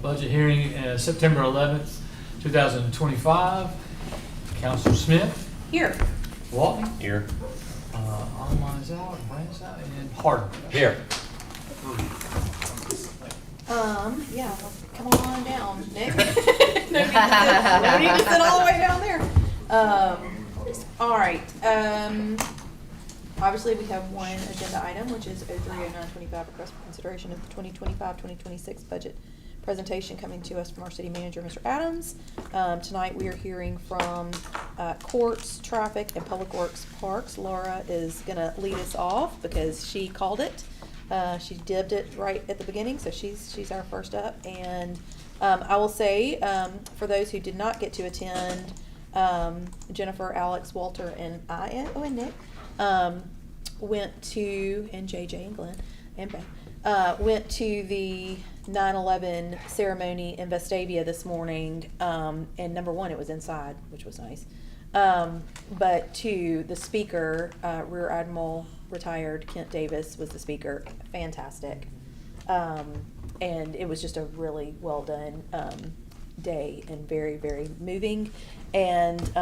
budget hearing, September 11th, 2025. Counselor Smith, Here. Walton, Here. Online's out, Brand's out, and Harder. Here. Yeah, well, come on down, Nick. No need to sit all the way down there. All right, obviously we have one agenda item, which is 030925, request for consideration of the 2025-2026 budget presentation coming to us from our city manager, Mr. Adams. Tonight we are hearing from courts, traffic, and public works parks. Laura is gonna lead us off because she called it. She dibbed it right at the beginning, so she's our first up. And I will say, for those who did not get to attend, Jennifer, Alex, Walter, and I, and Nick, went to, and JJ and Glenn, and Ben, went to the 9/11 ceremony in Vestavia this morning. And number one, it was inside, which was nice. But two, the speaker, Rear Admiral retired Kent Davis was the speaker. Fantastic. And it was just a really well done day and very, very moving. And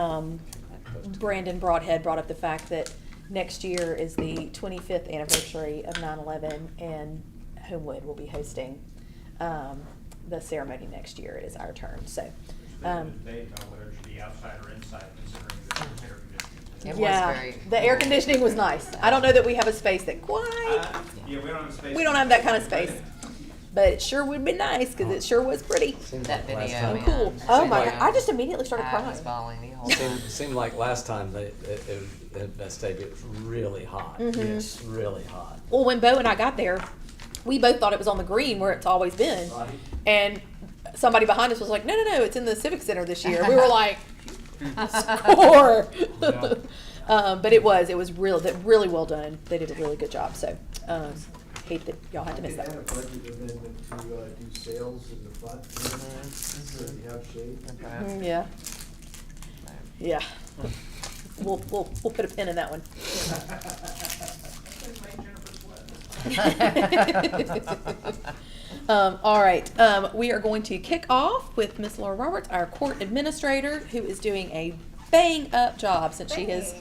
Brandon Broadhead brought up the fact that next year is the 25th anniversary of 9/11, and Homewood will be hosting the ceremony next year. It is our turn. So debate on whether it should be outside or inside, considering the air conditioning. It yeah, was very. the air conditioning was nice. I don't know that we have a space that quite. Yeah, we don't have space. We don't have that kind of space, but it sure would be nice because it sure was pretty. That video, Oh, man. cool. Oh my Yeah. God! I just immediately started I crying. was bawling the whole Seemed like last time it was really hot. Mhm. It's really hot. Well, when Bo and I got there, we both thought it was on the green where it's always been, Right. and somebody behind us was like, "No, no, no! It's in the Civic Center this year." We were like, "Score!" But it was really well done. They did a really good job. So, hate that y'all had to miss that I one. could add a budget amendment to do sales in the front, so you have shade. Yeah. Yeah. We'll put a pin in that one. All right. We are going to kick off with Miss Laura Roberts, our court administrator, who is doing a bang up job since she has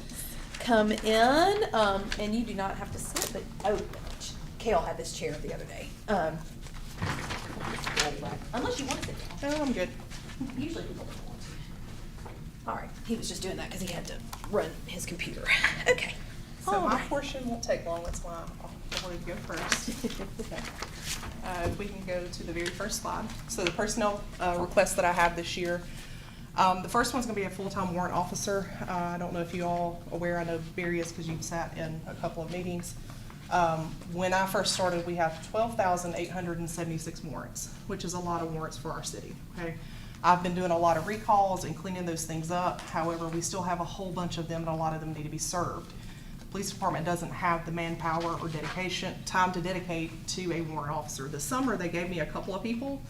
come in. And you do not have to sit, but Kale had this chair the other day. Unless you want to sit down. No, I'm good. Usually people don't want to. All right. He was just doing that because he had to run his computer. Okay. So All my right. portion won't take long, that's why I'll go first. If we can go to the very first slide. So the personnel requests that I have this year. The first one's gonna be a full-time warrant officer. I don't know if you all are aware, I know Barry is because you've sat in a couple of meetings. When I first started, we have 12,876 warrants, which is a lot of warrants for our city, okay? I've been doing a lot of recalls and cleaning those things up. However, we still have a whole bunch of them and a lot of them need to be served. The police department doesn't have the manpower or time to dedicate to a warrant officer. This summer, they gave me a couple of people,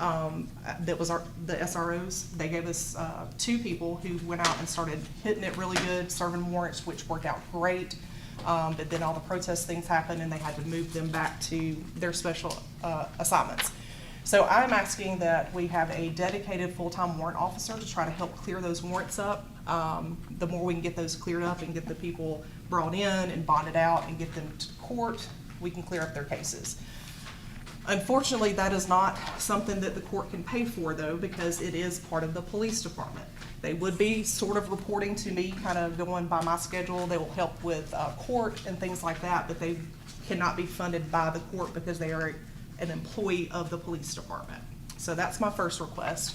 that was the SROs. They gave us 2 people who went out and started hitting it really good, serving warrants, which worked out great. But then all the protest things happened and they had to move them back to their special assignments. So I'm asking that we have a dedicated full-time warrant officer to try to help clear those warrants up. The more we can get those cleared up and get the people brought in and bonded out and get them to court, we can clear up their cases. Unfortunately, that is not something that the court can pay for though, because it is part of the police department. They would be sort of reporting to me, kind of going by my schedule. They will help with court and things like that, but they cannot be funded by the court because they are an employee of the police department. So that's my first request.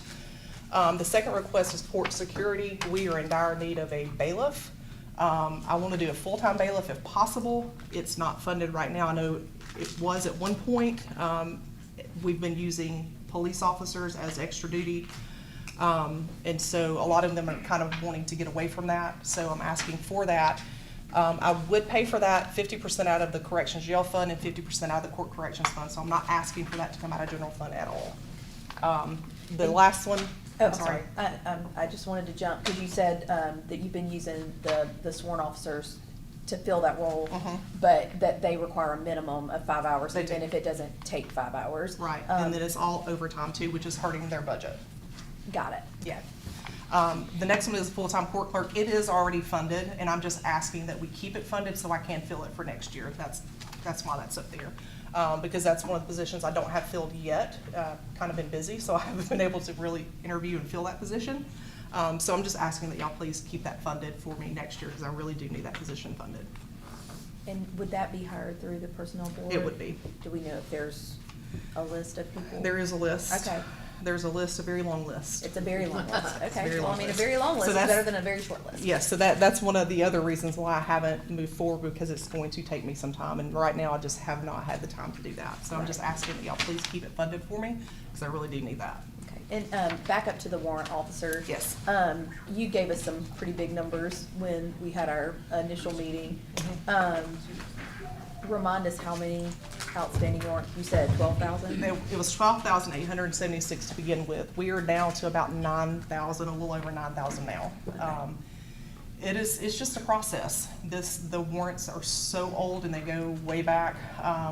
The second request is court security. We are in dire need of a bailiff. I want to do a full-time bailiff if possible. It's not funded right now. I know it was at one point. We've been using police officers as extra duty. And so a lot of them are kind of wanting to get away from that. So I'm asking for that. I would pay for that 50% out of the corrections jail fund and 50% out of the court corrections fund. So I'm not asking for that to come out of general fund at all. The last one. Oh, I'm sorry. I just wanted to jump because you said that you've been using the sworn officers to fill that role, Mhm. but that they require a minimum of 5 hours, They even do. if it doesn't take 5 hours. Right, and then it's all overtime too, which is hurting their budget. Got it. Yeah. The next one is full-time court clerk. It is already funded, and I'm just asking that we keep it funded so I can fill it for next year. That's why that's up there. Because that's one of the positions I don't have filled yet. Kind of been busy, so I haven't been able to really interview and fill that position. So I'm just asking that y'all please keep that funded for me next year, because I really do need that position funded. And would that be hired through the personnel board? It would be. Do we know if there's a list of people? There is a list. Okay. There's a list, a very long list. It's a very long list. It's a Okay, very well, I long mean, a list. very long So list is that's- better than a very short list. Yes, so that's one of the other reasons why I haven't moved forward, because it's going to take me some time, and right now I just have not had the time to do that. So I'm just asking that y'all please keep it funded for me, because I really do need that. Okay, and back up to the warrant officer. Yes. You gave us some pretty big numbers when we had our initial meeting. Remind us how many outstanding warrants, you said 12,000? It was 12,876 to begin with. We are down to about 9,000, a little over 9,000 now. It's just a process. The warrants are so old and they go way back.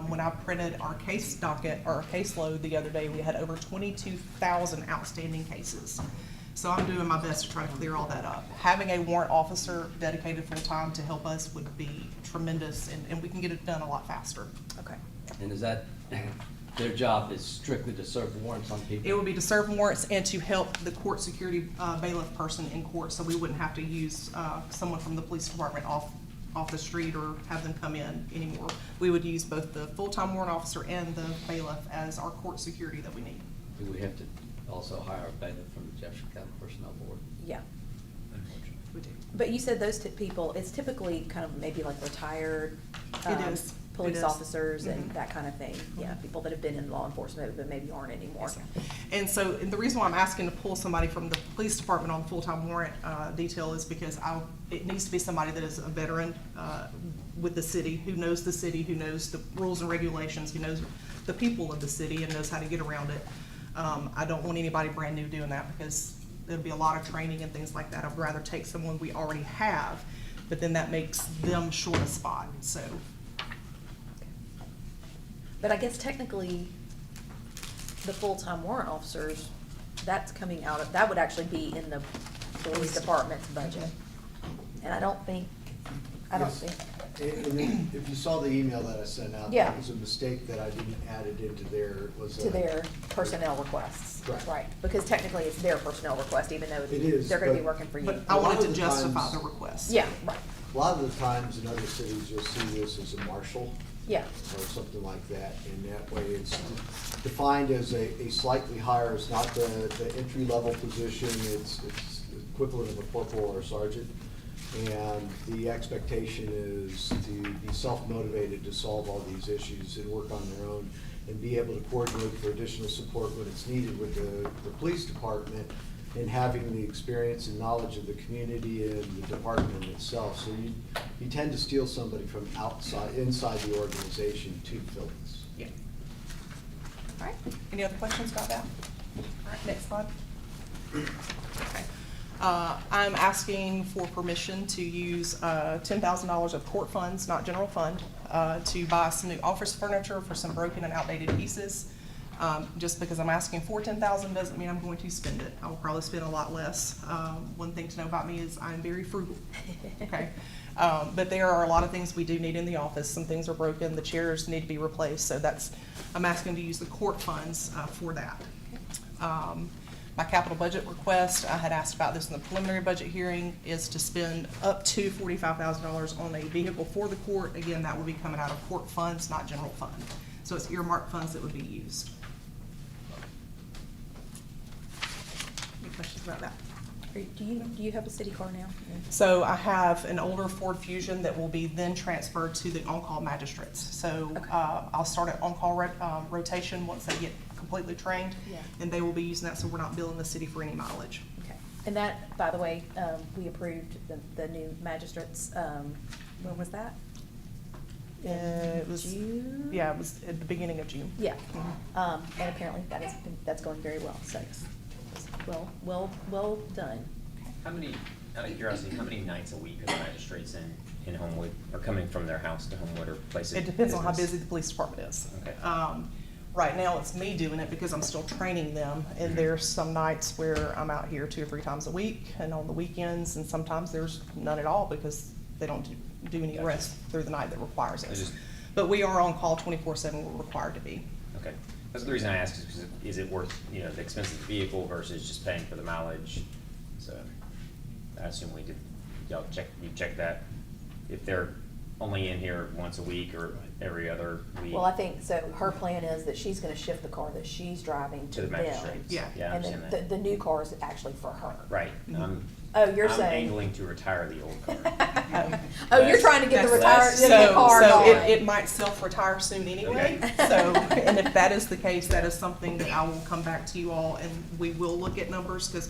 When I printed our case docket, or our caseload the other day, we had over 22,000 outstanding cases. So I'm doing my best to try to clear all that up. Having a warrant officer dedicated full-time to help us would be tremendous, and we can get it done a lot faster. Okay. And is that, their job is strictly to serve warrants on people? It would be to serve warrants and to help the court security bailiff person in court, so we wouldn't have to use someone from the police department off the street or have them come in anymore. We would use both the full-time warrant officer and the bailiff as our court security that we need. Do we have to also hire a bailiff from the Jefferson County Personnel Board? Yeah. We do. But you said those people, it's typically kind of maybe like retired. It is. Police It is. officers and Mhm. that kind of thing. Yeah, people that have been in law enforcement but maybe aren't anymore. And so, and the reason why I'm asking to pull somebody from the police department on full-time warrant detail is because it needs to be somebody that is a veteran with the city, who knows the rules and regulations, who knows the people of the city and knows how to get around it. I don't want anybody brand new doing that, because there'll be a lot of training and things like that. I'd rather take someone we already have, but then that makes them short a spot, so. But I guess technically, the full-time warrant officers, that's coming out of, that would actually be in the police department's budget. And I don't think. Yes. And then if you saw the email that I sent out, Yeah. that was a mistake that I didn't add it into their, was. To their personnel requests. Right. Right, because technically it's their personnel request, even though It is, they're gonna be but- working for you. But I A lot wanted of to the justify times- the request. Yeah, right, A lot of the times in other cities, you'll see this as a marshal yeah, or something like that, and that way it's defined as a slightly higher, it's not the entry-level position, it's equivalent of a corporal or a sergeant. And the expectation is to be self-motivated to solve all these issues and work on their own and be able to coordinate for additional support when it's needed with the police department, and having the experience and knowledge of the community and the department itself. So you tend to steal somebody from inside the organization to fill this. Yeah. All right, any other questions about that? All right, next slide. Okay. I'm asking for permission to use $10,000 of court funds, not general fund, to buy some new office furniture for some broken and outdated pieces. Just because I'm asking for $10,000 doesn't mean I'm going to spend it. I will probably spend a lot less. One thing to know about me is I'm very frugal, okay? But there are a lot of things we do need in the office. Some things are broken, the chairs need to be replaced, so I'm asking to use the court funds for that. My capital budget request, I had asked about this in the preliminary budget hearing, is to spend up to $45,000 on a vehicle for the court. Again, that will be coming out of court funds, not general fund. So it's earmarked funds that would be used. Any questions about that? do you have a city car now? So I have an older Ford Fusion that will be then transferred to the on-call magistrates. So Okay. I'll start at on-call rotation once they get completely trained. Yeah. And they will be using that, so we're not billing the city for any mileage. Okay, and that, by the way, we approved the new magistrates, when was that? It was, June? yeah, it was at the beginning of June. Yeah, Mhm. and apparently that's going very well, so, well done. How many, out of curiosity, how many nights a week are the magistrates in in Homewood, or coming from their house to Homewood or places? It depends on how busy the police department is. Okay. Right now, it's me doing it because I'm still training them, and there's some nights where I'm out here 2 or 3 times a week, and on the weekends, and sometimes there's none at all because they don't do any Gotcha. rest through the night that requires I us. just- But we are on call 24/7, we're required to be. Okay. That's the reason I asked, is because is it worth, you know, the expense of the vehicle versus just paying for the mileage? So I assume we did, y'all check that? If they're only in here once a week or every other week? Well, I think, so her plan is that she's gonna shift the car that she's driving To to the them. magistrates? Yeah. Yeah, I And understand then that. the new car is actually for her. Right. Oh, you're I'm saying. angling to retire the old car. Oh, you're trying to get the Less- the car So going. it might self-retire soon anyway. Okay. So, and if that is the case, that is something that I will come back to you all, and we will look at numbers, because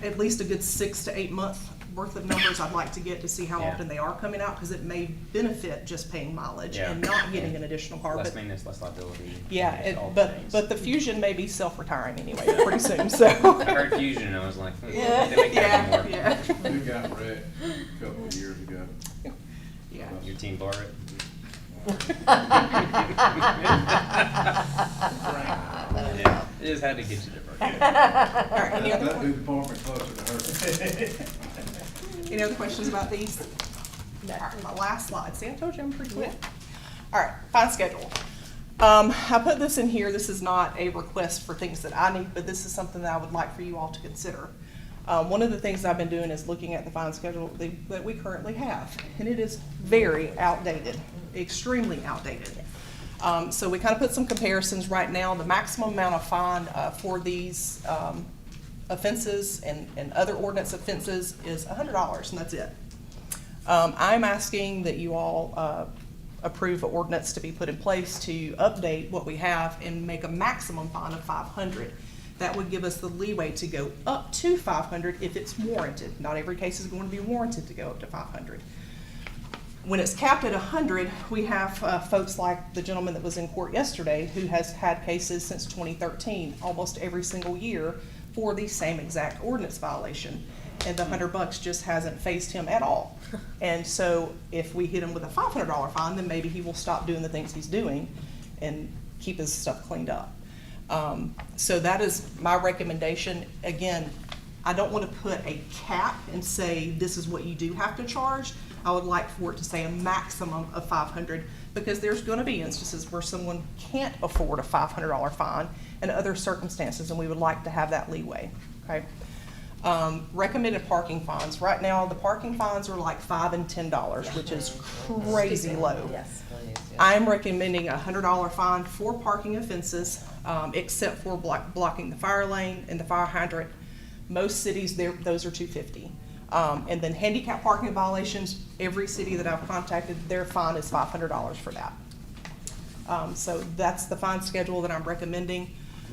at least a good 6 to 8 month worth of numbers I'd like to get to see how Yeah. often they are coming out, because it may benefit just paying mileage Yeah. and not getting an additional car. Less But maintenance, less liability. yeah, all the but things. the Fusion may be self-retiring anyway pretty soon, so. I heard Fusion and I was like, Yeah. they make that Yeah, anymore. yeah. We got wrecked a couple of years ago. Yeah. Your team borrow it? Yeah, it just had to get you there. All right, any other That new department closer to her. Any other questions about these? No. All right, my last slide. See, I told you I'm pretty quick. All right, fine schedule. I put this in here. This is not a request for things that I need, but this is something that I would like for you all to consider. One of the things I've been doing is looking at the fine schedule that we currently have, and it is very outdated, extremely outdated. So we kind of put some comparisons right now. The maximum amount of fine for these offenses and other ordinance offenses is $100, and that's it. I'm asking that you all approve an ordinance to be put in place to update what we have and make a maximum fine of $500. That would give us the leeway to go up to $500 if it's warranted. Not every case is going to be warranted to go up to $500. When it's capped at $100, we have folks like the gentleman that was in court yesterday who has had cases since 2013, almost every single year, for the same exact ordinance violation. And the $100 just hasn't phased him at all. And so if we hit him with a $500 fine, then maybe he will stop doing the things he's doing and keep his stuff cleaned up. So that is my recommendation. Again, I don't want to put a cap and say this is what you do have to charge. I would like for it to say a maximum of $500, because there's going to be instances where someone can't afford a $500 fine and other circumstances, and we would like to have that leeway. Okay. Recommended parking fines. Right now, the parking fines are like $5 and $10, which is crazy low. Yes, please. I'm recommending a $100 fine for parking offenses, except for blocking the fire lane and the fire hydrant. Most cities, those are $250. And then handicap parking violations, every city that I've contacted, their fine is $500 for that. So that's the fine schedule that I'm recommending.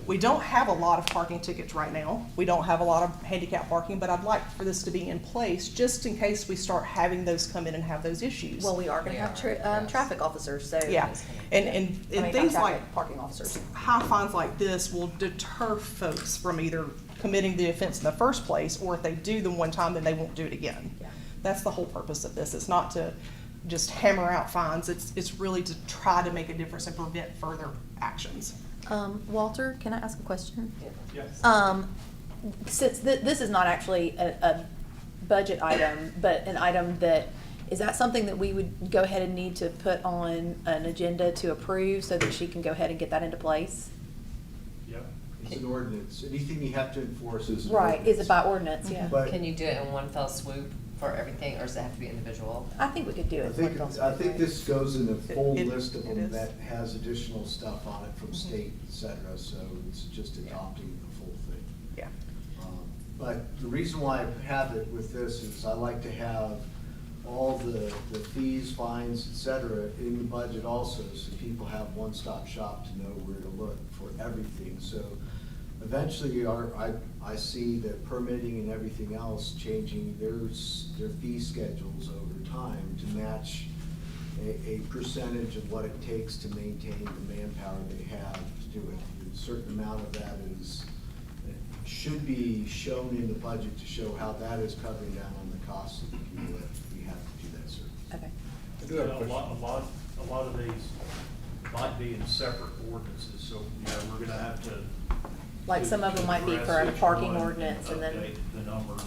We don't have a lot of parking tickets right now. We don't have a lot of handicap parking, but I'd like for this to be in place just in case we start having those come in and have those issues. Well, we are gonna have Yes. traffic officers, so. Yeah, and I mean, things not like traffic, parking officers. high fines like this will deter folks from either committing the offense in the first place, or if they do them one time, then they won't do it again. Yeah. That's the whole purpose of this. It's not to just hammer out fines. It's really to try to make a difference and prevent further actions. Walter, can I ask a question? Yes. Since this is not actually a budget item, but an item that, is that something that we would go ahead and need to put on an agenda to approve so that she can go ahead and get that into place? Yep. It's an ordinance. Anything you have to enforce is an Right, is ordinance. it by ordinance, yeah? But Can you do it in one fell swoop for everything, or does it have to be individual? I think we could do I it. think, I think this goes in a full It- list of it them is. that has additional stuff on it from state, et cetera, so it's just adopting the full thing. Yeah. But the reason why I have it with this is I like to have all the fees, fines, et cetera, in the budget also, so people have one-stop shop to know where to look for everything. So eventually, I see that permitting and everything else changing their fee schedules over time to match a percentage of what it takes to maintain the manpower they have to do it. A certain amount of that should be shown in the budget to show how that is covering down on the costs of the people that we have to I do have a A lot of these might be in separate ordinances, so, you know, we're gonna have to. Like some of them might be for a address each parking one ordinance and then. update the numbers.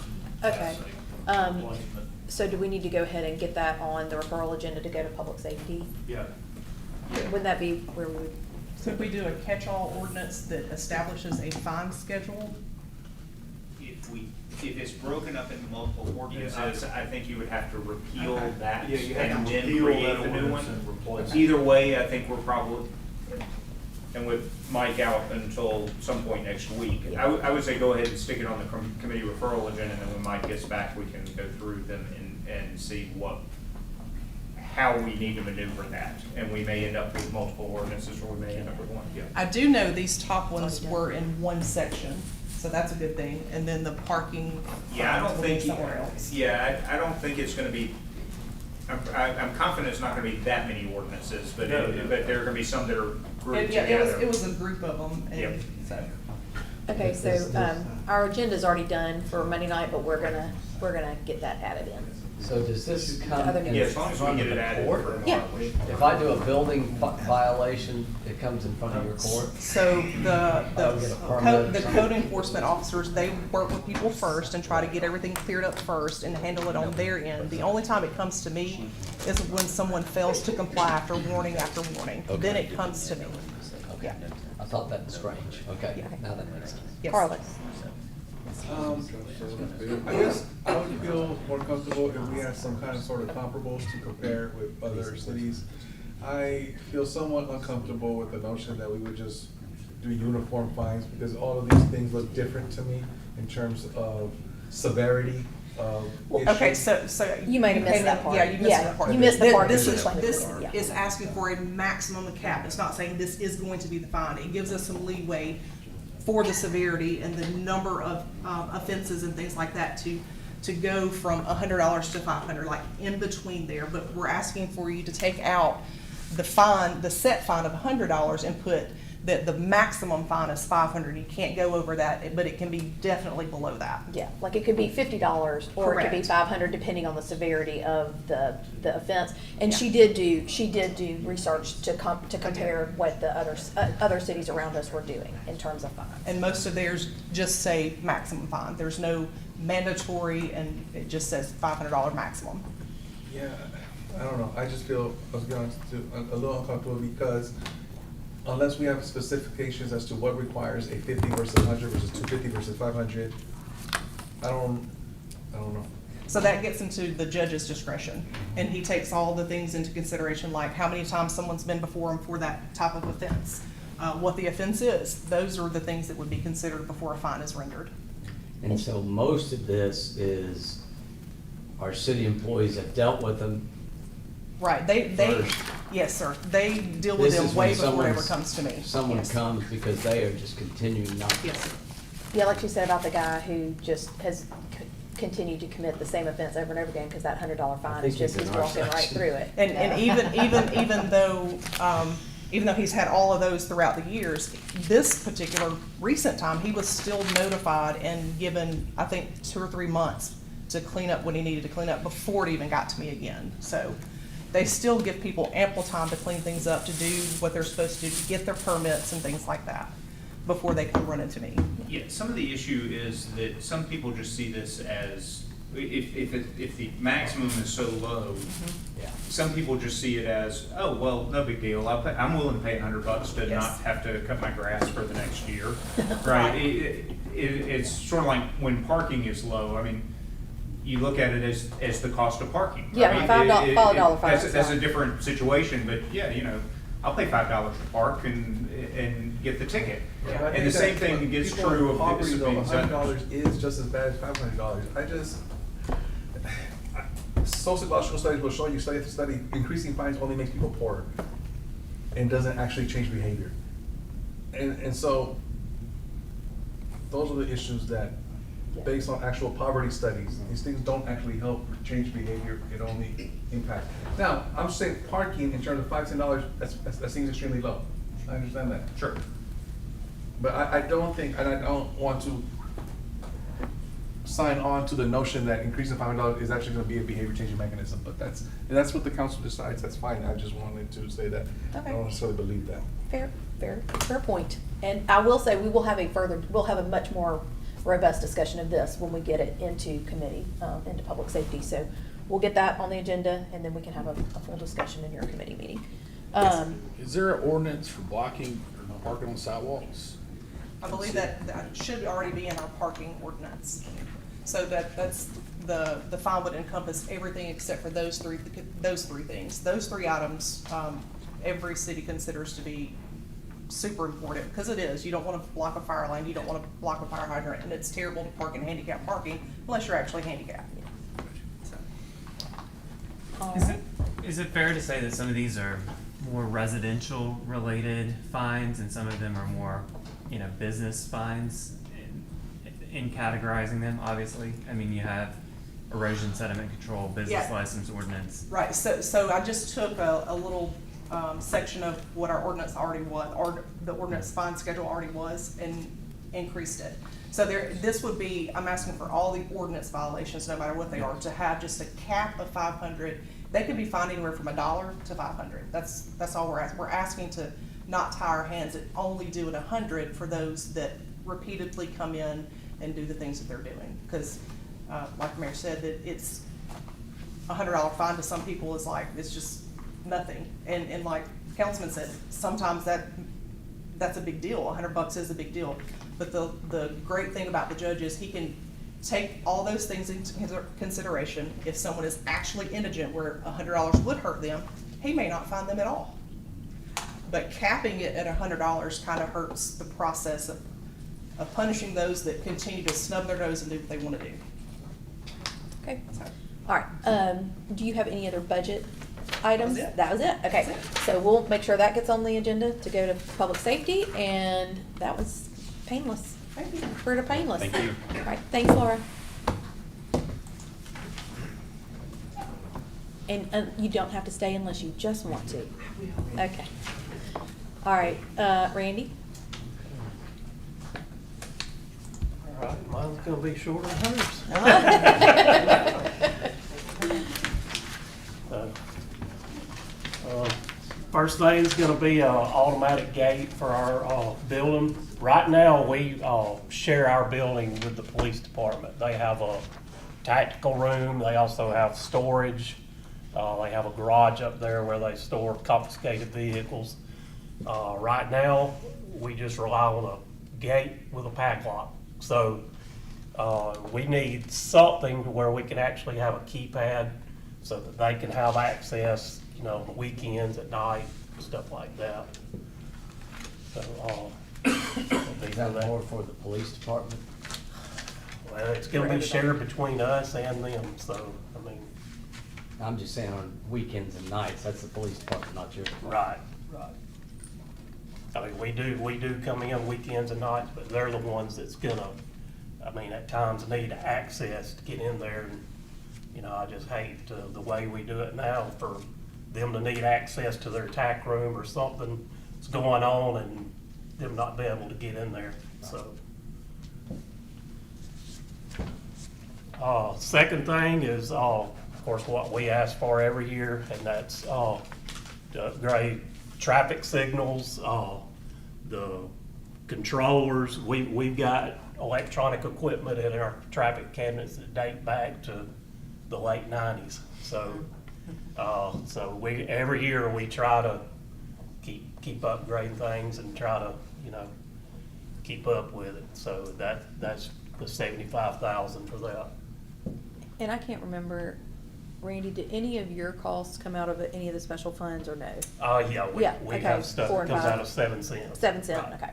Okay. Passing, Um, placement. So do we need to go ahead and get that on the referral agenda to go to public safety? Yeah. Wouldn't that be where we would? Could we do a catch-all ordinance that establishes a fine schedule? If it's broken up into multiple ordinances, I think you would have to repeal Okay. that Yeah, you have and to then repeal create that the new ordinance one. and replace it. Either way, I think we're probably, and with Mike out until some point next week, I would say go ahead and stick it on the committee referral agenda, and then when Mike gets back, we can go through them and see how we need to maneuver that. And we may end up with multiple ordinances, or we may end up with one, yeah. I do know these top ones were in one section, so that's a good thing, and then the parking. Yeah, I don't will be think, somewhere else. I don't think it's gonna be, I'm confident it's not gonna be that many ordinances, but but there are gonna be some that are grouped Yeah, together. it was a group of them, Yep. and so. Okay, so, our agenda's already done for Monday night, but we're gonna get that added in. So does this come Other in Yeah, as long as we front get of it the added court? for Yeah. tomorrow. If I do a building violation, it comes in front of your court? So Get a permit the or code something? enforcement officers, they work with people first and try to get everything cleared up first and handle it on their end. The only time it comes to me is when someone fails to comply after warning after warning. Then Okay. it comes to me. Okay, Yeah. I thought that was strange, okay, Yeah. now that makes sense. Yes. Carlos? I guess I would feel more comfortable if we had some kind of sort of comparables to compare with other cities. I feel somewhat uncomfortable with the notion that we would just do uniform fines, because all of these things look different to me in terms of severity of issues. Okay, so. You might have missed that part. Yeah, you missed Yeah, that part. you missed the part This that you is, explained this before, yeah. is asking for a maximum cap. It's not saying this is going to be the fine. It gives us some leeway for the severity and the number of offenses and things like that to go from $100 to $500, like in between there. But we're asking for you to take out the fine, the set fine of $100, and put that the maximum fine is $500. You can't go over that, but it can be definitely below that. Yeah, like it could be $50 or it could be Correct. $500 depending on the severity of the offense. And Yeah. she did do research to compare what the other cities around us were doing in terms of fines. And most of theirs just say maximum fine. There's no mandatory, and it just says $500 maximum. Yeah, I don't know, I just feel, let's be honest, a little uncomfortable, because unless we have specifications as to what requires a 50 versus 100 versus 250 versus 500, I don't know. So that gets into the judge's discretion, and he takes all the things into consideration, like how many times someone's been before him for that type of offense, what the offense is. Those are the things that would be considered before a fine is rendered. And so most of this is, our city employees have dealt with them. Right, they, First. yes, sir, they deal with This them is way when before it ever someone's- comes to me. Someone Yes. comes because they are just continuing not. Yes, sir. Yeah, like you said about the guy who just has continued to commit the same offense over and over again because that $100 fine is think just, he's he's in our walking right section. through it. And even though he's had all of those throughout the years, this particular recent time, he was still notified and given, I think, 2 or 3 months to clean up what he needed to clean up before it even got to me again. So they still give people ample time to clean things up, to do what they're supposed to do, to get their permits and things like that before they come running to me. Yeah, some of the issue is that some people just see this as, if the maximum is so low, Yeah. some people just see it as, oh, well, no big deal, I'm willing to pay $100 to Yes. not have to cut my grass for the next year, right? It's sort of like when parking is low, I mean, you look at it as the cost of parking. Yeah, right? $5 fine That's is a fine. different situation, but yeah, you know, I'll pay $5 to park and get the ticket. Yeah, I And the think same that thing gets people true in of poverty, this though, being done. $100 is just as bad as $500. Sociological studies will show you, study after study, increasing fines only makes people poorer and doesn't actually change behavior. And so, those are the issues that, based on actual poverty studies, these things don't actually help change behavior, it only impacts. Now, I'm saying parking in terms of $5, $10, that seems extremely low. I understand that. Sure. But I don't think, and I don't want to sign on to the notion that increasing $500 is actually gonna be a behavior changing mechanism, but if that's what the council decides, that's fine. I just wanted to say that. I Okay. don't necessarily believe that. Fair point. And I will say, we'll have a much more robust discussion of this when we get it into committee, into public safety. So we'll get that on the agenda, and then we can have a full discussion in your committee meeting. Is there an ordinance for blocking or parking on sidewalks? I believe that should already be in our parking ordinance. So that's, the fine would encompass everything except for those three things. Those three items, every city considers to be super important, because it is. You don't want to block a fire lane, you don't want to block a fire hydrant, and it's terrible to park in handicap parking unless you're actually handicapped. So, All Is right. is it fair to say that some of these are more residential related fines and some of them are more, business fines in categorizing them, obviously? I mean, you have erosion sediment control, business Yeah. license ordinance. right, so I just took a little section of what our ordinance already was, or the ordinance fine schedule already was, and increased it. So this would be, I'm asking for all the ordinance violations, no matter what they are, to have just a cap of 500. They could be fined anywhere from $1 to 500. That's all we're asking. We're asking to not tie our hands and only do it 100 for those that repeatedly come in and do the things that they're doing. Because, like the mayor said, that it's $100 fine to some people is like, it's just nothing. And like Councilman said, sometimes that's a big deal. $100 is a big deal. But the great thing about the judge is he can take all those things into consideration. If someone is actually indigent where $100 would hurt them, he may not find them at all. But capping it at $100 kind of hurts the process of punishing those that continue to snub their nose and do what they want to do. Okay. So, All right. Do you have any other budget items? That was it. That was it? Okay. That's it. So we'll make sure that gets on the agenda to go to public safety, and that was painless. Thank you. Pretty painless. Thank you. All right. Thanks, Laura. And you don't have to stay unless you just want to. Okay. All right. Randy? All right, mine's gonna be shorter than hers. First thing is gonna be a automatic gate for our building. Right now, we share our building with the police department. They have a tactical room, they also have storage. They have a garage up there where they store confiscated vehicles. Right now, we just rely on a gate with a padlock. So we need something where we can actually have a keypad so that they can have access, on the weekends, at night, stuff like that. So, Is that more for the police department? well, it's gonna be shared between us and them, so, I mean, I'm just saying on weekends and nights, that's the police department, not yours. right. I mean, we do come in weekends and nights, but they're the ones that's gonna, at times need access to get in there. And I just hate the way we do it now for them to need access to their tack room or something that's going on and them not be able to get in there, so. Second thing is, of course, what we ask for every year, and that's to upgrade traffic signals, the controllers. We've got electronic equipment in our traffic cabinets that date back to the late 90s. So every year we try to keep upgrading things and try to, keep up with it. So that's the $75,000 for that. And I can't remember, Randy, did any of your costs come out of any of the special funds or no? Yeah, Yeah, we okay, have stuff 4 that and comes 5. out of 7 cents. 7 cent, Right. okay.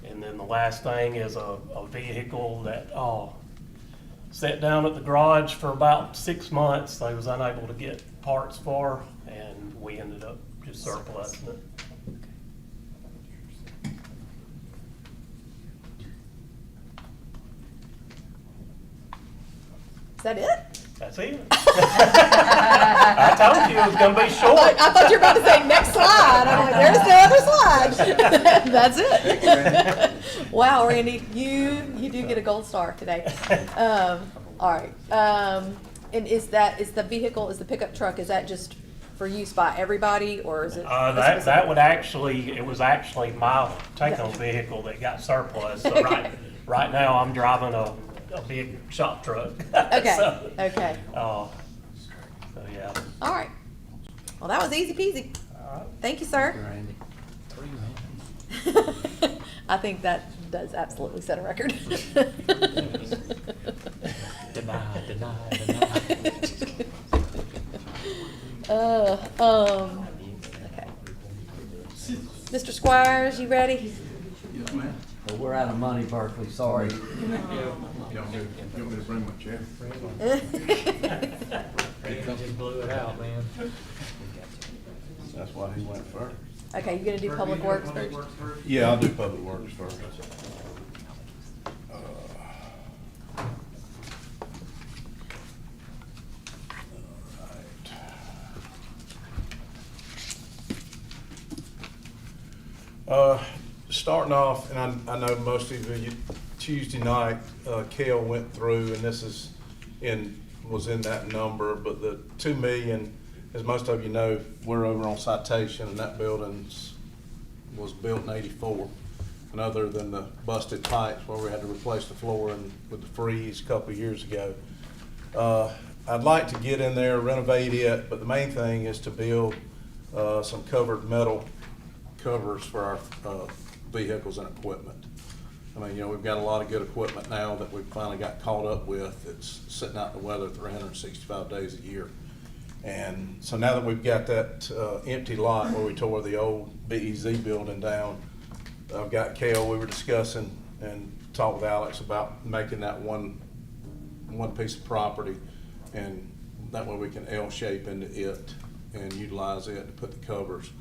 And then the last thing is a vehicle that sat down at the garage for about 6 months. They was unable to get parts for, and we ended up just surplusing it. Is that it? That's it. I told you it was gonna be short. I thought you were about to say next slide. I'm like, there's no other slide. That's it. Wow, Randy, you do get a gold star today. All right. And is the vehicle, is the pickup truck, is that just for use by everybody, or is it? That would actually, it was actually my take-home vehicle that got surplus. So right now I'm driving a big shop truck. Okay, So, okay. so yeah. All right. Well, that was easy peasy. Thank you, sir. Randy. I think that does absolutely set a record. Deny. Okay. Mr. Squires, you ready? Yes, ma'am. Well, we're out of money, Berkeley, sorry. You want me to bring my chair? Just blew it out, man. That's why he went first. Okay, you gonna do public works first? Yeah, I'll do public works first. Starting off, and I know most of you, Tuesday night, Kel went through, and this is was in that number, but the 2 million, as most of you know, we're over on Citation, and that building was built in '84. And other than the busted pipes where we had to replace the floor and with the freeze a couple of years ago, I'd like to get in there, renovate it, but the main thing is to build some covered metal covers for our vehicles and equipment. I mean, we've got a lot of good equipment now that we've finally got caught up with. It's sitting out in the weather 365 days a year. And so now that we've got that empty lot where we tore the old BEZ building down, I've got Kel, we were discussing and talked with Alex about making that one piece of property, and that way we can L-shape into it and utilize it to put the covers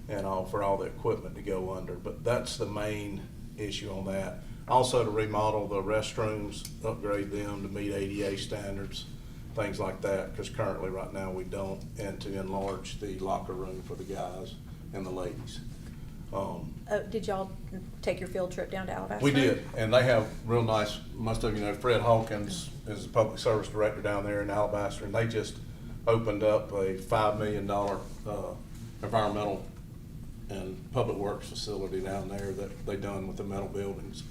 and all for all the equipment to go under. But that's the main issue on that. Also to remodel the restrooms, upgrade them to meet ADA standards, things like that, because currently right now we don't, and to enlarge the locker room for the guys and the ladies. Did y'all take your field trip down to Alabaster? We did, and they have real nice, most of you know, Fred Hawkins is the public service director down there in Alabaster, and they just opened up a $5 million environmental and public works facility down there that they done with the metal buildings.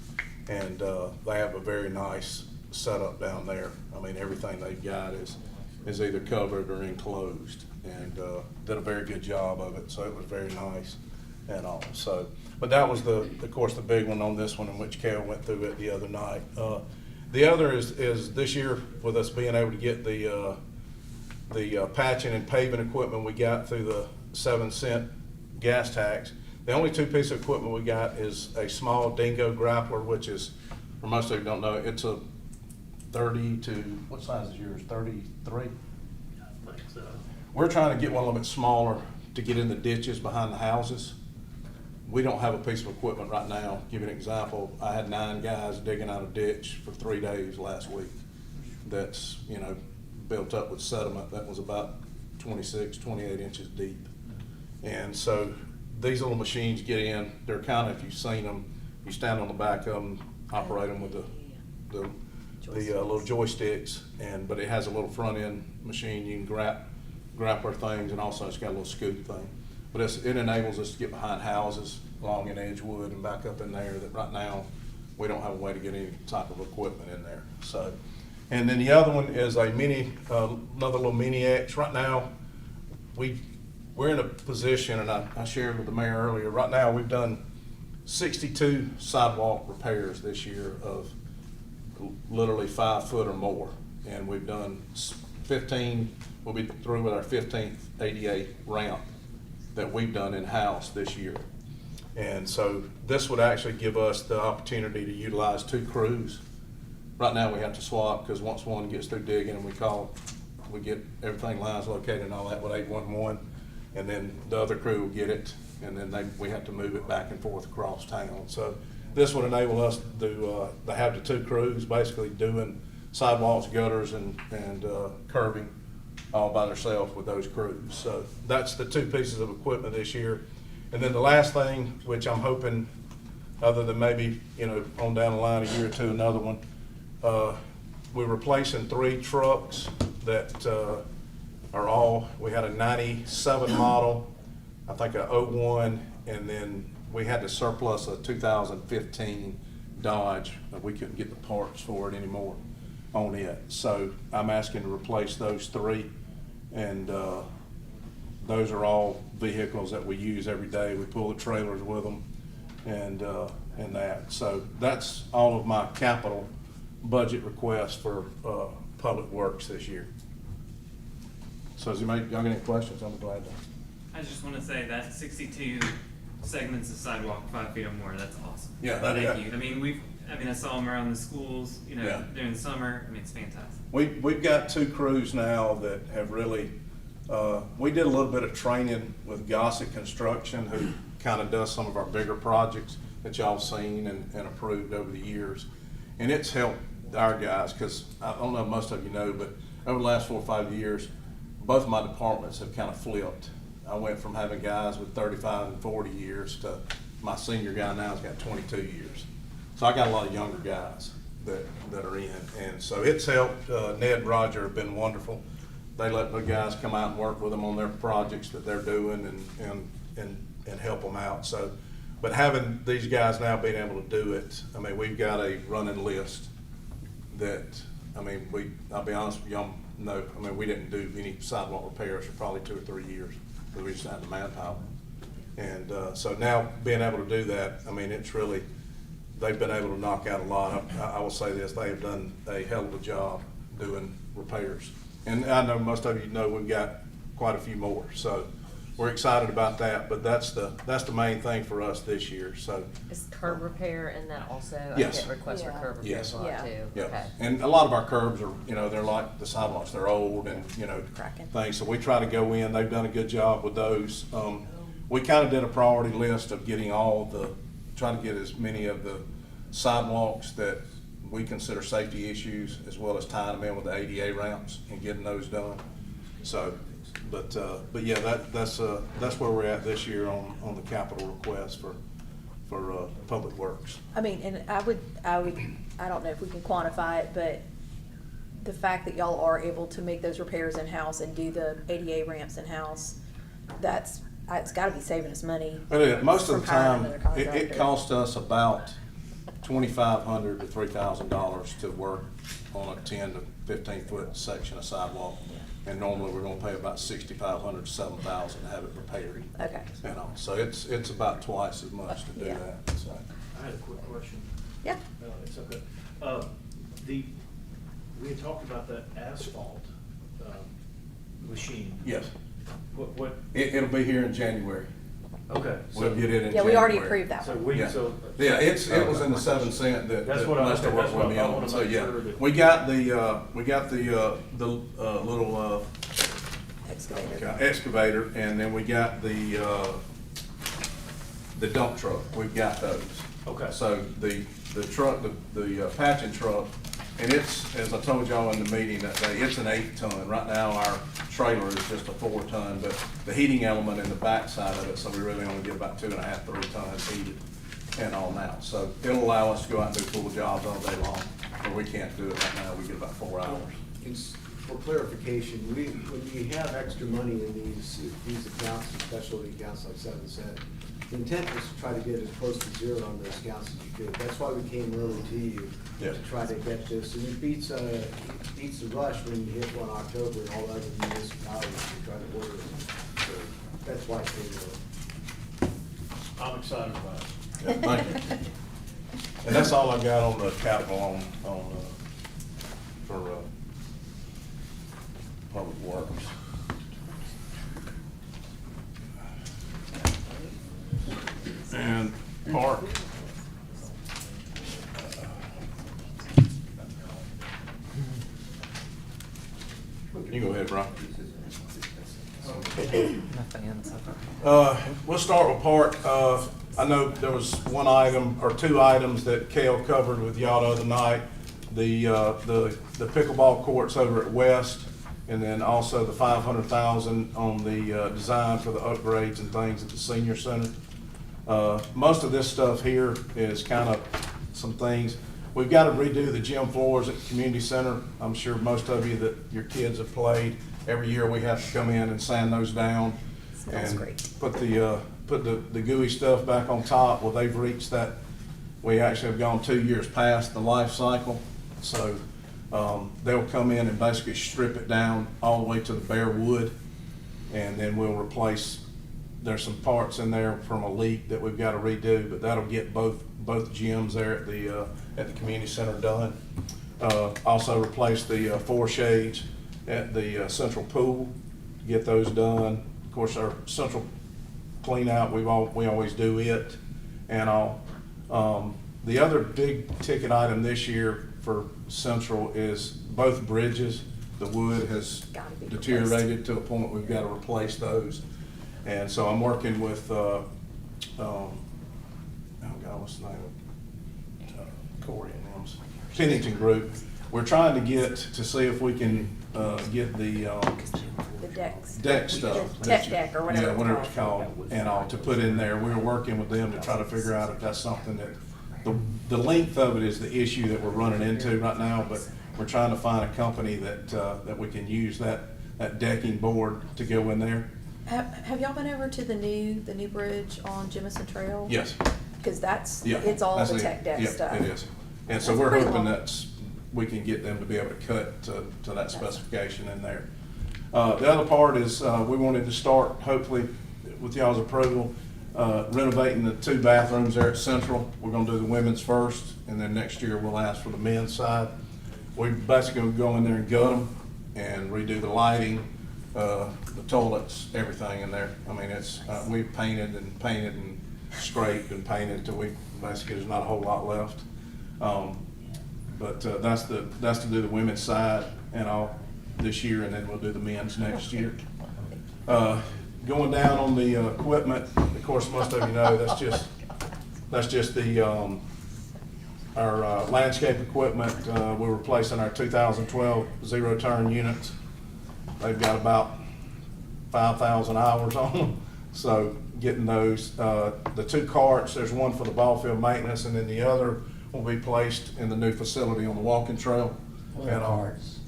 And they have a very nice setup down there. I mean, everything they've got is either covered or enclosed, and did a very good job of it, so it was very nice and all. So, but that was of course the big one on this one, in which Kel went through it the other night. The other is this year, with us being able to get the patching and paving equipment we got through the 7-cent gas tax. The only two pieces of equipment we got is a small dingo grappler, which is, for most of you don't know, it's a 30 to, what size is yours, 33? We're trying to get one a little bit smaller to get in the ditches behind the houses. We don't have a piece of equipment right now. Give you an example, I had 9 guys digging out a ditch for 3 days last week. That's, built up with sediment that was about 26, 28 inches deep. And so these little machines get in, they're kind of, if you've seen them, you stand on the back of them, operate them with the little joysticks, but it has a little front end machine. You can grappler things, and also it's got a little scoop thing. But it enables us to get behind houses along in Edgewood and back up in there that right now we don't have a way to get any type of equipment in there. So, and then the other one is a another little mini X. Right now, we're in a position, and I shared with the mayor earlier, right now we've done 62 sidewalk repairs this year of literally 5 foot or more. And we've done 15, we'll be through with our 15th ADA ramp that we've done in-house this year. And so this would actually give us the opportunity to utilize 2 crews. Right now we have to swap, because once one gets through digging and we get everything lines located and all that with 811, and then the other crew will get it, and then we have to move it back and forth across town. So this would enable us to have the 2 crews basically doing sidewalks, gutters, and curbing all by themselves with those crews. So that's the two pieces of equipment this year. And then the last thing, which I'm hoping, other than maybe, on down the line a year or two, another one, we're replacing 3 trucks that we had a 97 model, I think a 01, and then we had to surplus a 2015 Dodge, but we couldn't get the parts for it anymore on it. So I'm asking to replace those 3, and those are all vehicles that we use every day. We pull the trailers with them and that. So that's all of my capital budget requests for public works this year. So y'all got any questions? I'm glad to. I just wanna say that 62 segments of sidewalk 5 feet or more, that's awesome. Yeah, Thank you. I mean, I saw them around the schools, Yeah. during the summer. I mean, it's fantastic. We've got 2 crews now that have really, we did a little bit of training with Gossett Construction, who kind of does some of our bigger projects that y'all seen and approved over the years. And it's helped our guys, because I don't know if most of you know, but over the last 4 or 5 years, both of my departments have kind of flipped. I went from having guys with 35 and 40 years to my senior guy now has got 22 years. So I got a lot of younger guys that are in. And so it's helped. Ned and Roger have been wonderful. They let the guys come out and work with them on their projects that they're doing and help them out. So, but having these guys now being able to do it, I mean, we've got a running list that, I mean, I'll be honest with y'all, no, I mean, we didn't do any sidewalk repairs for probably 2 or 3 years because we just had the manpower. And so now being able to do that, I mean, it's really, they've been able to knock out a lot. I will say this, they have done a hell of a job doing repairs. And I know most of you know we've got quite a few more, so we're excited about that, but that's the main thing for us this year, so. Is curb repair in that also? Yes. I get requests for Yeah. curb repair Yes. a lot Yeah. too. Yeah, Okay. and a lot of our curbs are, they're like the sidewalks, they're old and, Cracking. things, so we try to go in, they've done a good job with those. We kind of did a priority list of getting try to get as many of the sidewalks that we consider safety issues, as well as tying them in with the ADA ramps and getting those done. So, but yeah, that's where we're at this year on the capital request for public works. I mean, and I don't know if we can quantify it, but the fact that y'all are able to make those repairs in-house and do the ADA ramps in-house, it's gotta be saving us money. But most of the from hiring time, another it contractor. costs us about $2,500 to $3,000 to work on a 10 to 15-foot section of sidewalk. And normally, we're gonna pay about $6,500 to $7,000 to have it repaired. Okay. So it's about twice as much to do Yeah. that, so. I had a quick question. Yeah. No, it's okay. We had talked about the asphalt, machine. Yes, What, it'll be here in January. okay. We'll get it in January. Yeah, we already approved that So one. we, Yeah, so. yeah, it was in the 7 cent that That's what I- must have okay, worked that's what with me I on, wanna so make yeah. sure that- We got the little, Excavator. excavator, and then we got the dump truck, we've got those. Okay. So the truck, the patching truck, and it's, as I told y'all in the meeting that day, it's an 8-ton. Right now, our trailer is just a 4-ton, but the heating element in the backside of it, so we really only get about 2.5, 3 tons heated and all now. So it'll allow us to go out and do full jobs all day long, but we can't do it right now, we get about 4 hours. For clarification, when you have extra money in these accounts, specialty accounts like 7 cent, the intent was to try to get as close to zero on those accounts as you could. That's why we came early to you Yeah. to try to get this. And it beats the rush when you hit 1 October and all the other municipalities to try to order them. So that's why it came early. I'm excited about it. Yeah, thank you. And that's all I got on the capital for public works. And park. You go ahead, Brian. We'll start with park. I know there was one item or 2 items that Kale covered with y'all the other night. the pickleball courts over at West, and then also the 500,000 on the design for the upgrades and things at the senior center. Most of this stuff here is kind of some things. We've got to redo the gym floors at the community center. I'm sure most of you that your kids have played. Every year we have to come in and sand those down. Smells and great. Put the gooey stuff back on top. Well, they've reached that. We actually have gone 2 years past the life cycle. So they'll come in and basically strip it down all the way to the bare wood, and then we'll replace. There's some parts in there from a leak that we've got to redo, but that'll get both gyms there at the community center done. Also replace the 4 shades at the central pool, get those done. Of course, our central clean out, we always do it and all. The other big ticket item this year for Central is both bridges. The wood has Gotta be deteriorated to a point we've got to replace those. And so I'm working with, oh God, what's the name of Corey and them's Pennington Group. We're trying to get to see if we can get the decks. deck stuff. The tech deck or whatever Yeah, it's whatever it's called. called, and all to put in there. We're working with them to try to figure out if that's something that, the length of it is the issue that we're running into right now, but we're trying to find a company that we can use that decking board to go in there. Have y'all been over to the new bridge on Jemison Trail? Yes. Because Yeah. it's all that's the it. tech deck Yeah, stuff. it is. And so That's we're pretty hoping long. we can get them to be able to cut to that specification in there. The other part is, we wanted to start, hopefully, with y'all's approval, renovating the 2 bathrooms there at Central. We're gonna do the women's first, and then next year we'll ask for the men's side. We basically will go in there and gut them and redo the lighting, the toilets, everything in there. I mean, it's, we've painted and scraped and painted till basically there's not a whole lot left. But that's to do the women's side and all this year, and then we'll do the men's next year. Going down on the equipment, of course, most of you know, that's just the, our landscape equipment. We're replacing our 2012 zero-turn units. They've got about 5,000 hours on them, so getting those. The 2 carts, there's one for the ball field maintenance, and then the other will be placed in the new facility on the walking trail. What are carts?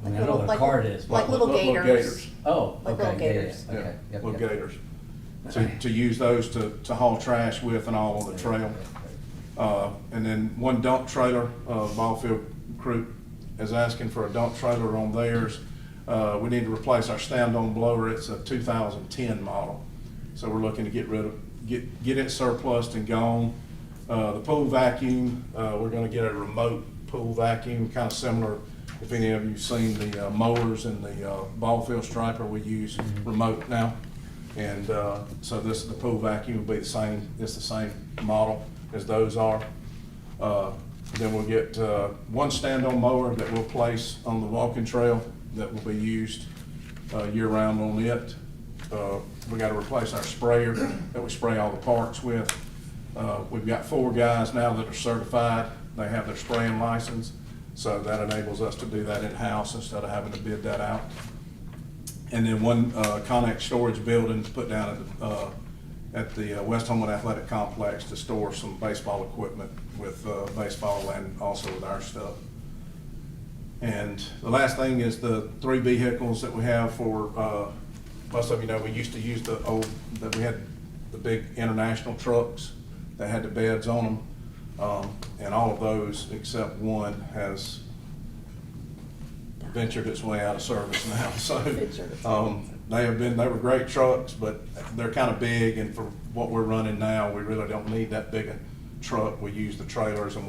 I mean, I know Little- what a like- cart is. like but- little Little gators. Oh, like okay, little yeah, yeah, gators. okay, yep, Little yep. gators. To use those to haul trash with and all on the trail. And then one dump trailer, ball field crew is asking for a dump trailer on theirs. We need to replace our stand-on blower. It's a 2010 model. So we're looking to get it surplused and gone. The pool vacuum, we're gonna get a remote pool vacuum, kind of similar, if any of you've seen the mowers and the ball field striper, we use remote now. And so the pool vacuum will be the same, it's the same model as those are. Then we'll get one stand-on mower that we'll place on the walking trail that will be used year-round on it. We gotta replace our sprayer that we spray all the parks with. We've got 4 guys now that are certified. They have their spraying license, so that enables us to do that in-house instead of having to bid that out. And then one Connex storage building to put down at the West Homewood Athletic Complex to store some baseball equipment with baseball and also with our stuff. And the last thing is the 3 vehicles that we have for, most of you know, we used to use we had the big international trucks that had the beds on them. And all of those, except one, has ventured its way out of service now. So they were great trucks, but they're kind of big, and for what we're running now, we really don't need that big a truck. We use the trailers, and